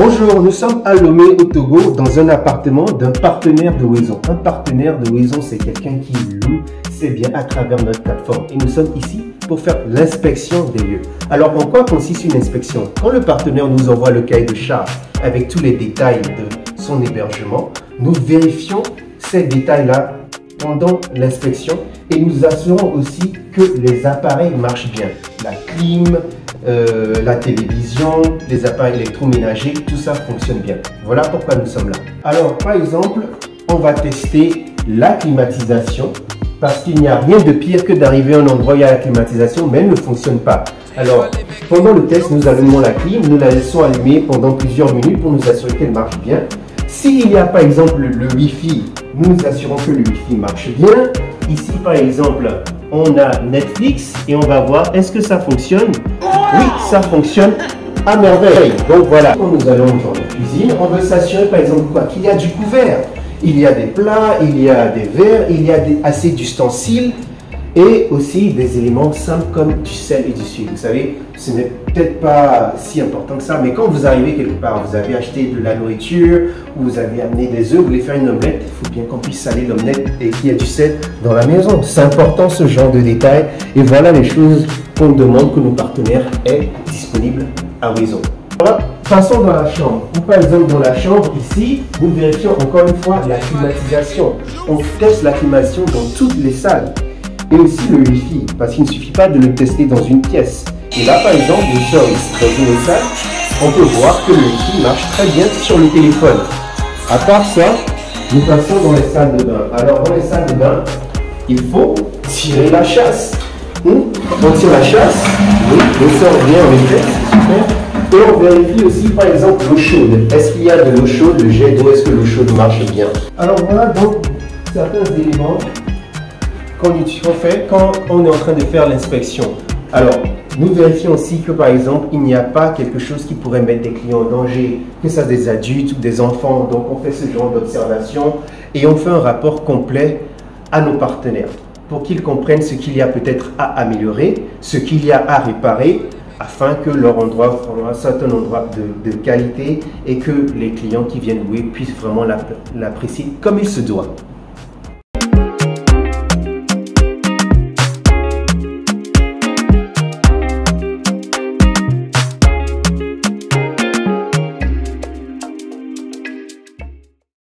Bonjour, nous sommes à Lomé au Togo dans un appartement d'un partenaire de Weezon. Un partenaire de Weezon, c'est quelqu'un qui loue ses biens à travers notre plateforme. Et nous sommes ici pour faire l'inspection des lieux. Alors, en quoi consiste une inspection? Quand le partenaire nous envoie le cahier de charge avec tous les détails de son hébergement, nous vérifions ces détails-là pendant l'inspection et nous assurons aussi que les appareils marchent bien. La clim, la télévision, les appareils électroménagers, tout ça fonctionne bien. Voilà pourquoi nous sommes là. Alors, par exemple, on va tester la climatisation parce qu'il n'y a rien de pire que d'arriver à un endroit où il y a la climatisation, mais elle ne fonctionne pas. Alors, pendant le test, nous allumons la clim, nous la laissons allumer pendant plusieurs minutes pour nous assurer qu'elle marche bien. S'il y a par exemple le Wi-Fi, nous nous assurons que le Wi-Fi marche bien. Ici, par exemple, on a Netflix et on va voir est-ce que ça fonctionne. Oui, ça fonctionne à merveille. Donc voilà, quand nous allons dans la cuisine, on veut s'assurer par exemple quoi, qu'il y a du couvert. Il y a des plats, il y a des verres, il y a assez d'ustensiles et aussi des éléments simples comme du sel et du sucre. Vous savez, ce n'est peut-être pas si important que ça, mais quand vous arrivez quelque part, vous avez acheté de la nourriture, ou vous avez amené des œufs, vous voulez faire une omelette, il faut bien qu'on puisse saler l'omelette et qu'il y ait du sel dans la maison. C'est important ce genre de détails et voilà les choses qu'on demande que nos partenaires aient disponibles à Weezon. Voilà, passons dans la chambre. Ou par exemple dans la chambre ici, nous vérifions encore une fois la climatisation. On teste la climatisation dans toutes les salles. Et aussi le Wi-Fi, parce qu'il ne suffit pas de le tester dans une pièce. Et là, par exemple, nous sommes dans une salle, on peut voir que le Wi-Fi marche très bien sur le téléphone. À part ça, nous passons dans les salles de bain. Alors, dans les salles de bain, il faut tirer la chasse. On tire la chasse, oui, le sort bien en effet, super. Et on vérifie aussi, par exemple, l'eau chaude. Est-ce qu'il y a de l'eau chaude, le jet d'eau, est-ce que l'eau chaude marche bien? Alors voilà donc certains éléments qu'on fait quand on est en train de faire l'inspection. Alors, nous vérifions aussi que par exemple, il n'y a pas quelque chose qui pourrait mettre des clients en danger, que ce soit des adultes ou des enfants. Donc, on fait ce genre d'observation et on fait un rapport complet à nos partenaires pour qu'ils comprennent ce qu'il y a peut-être à améliorer, ce qu'il y a à réparer, afin que leur endroit soit un endroit de qualité et que les clients qui viennent louer puissent vraiment l'apprécier comme il se doit.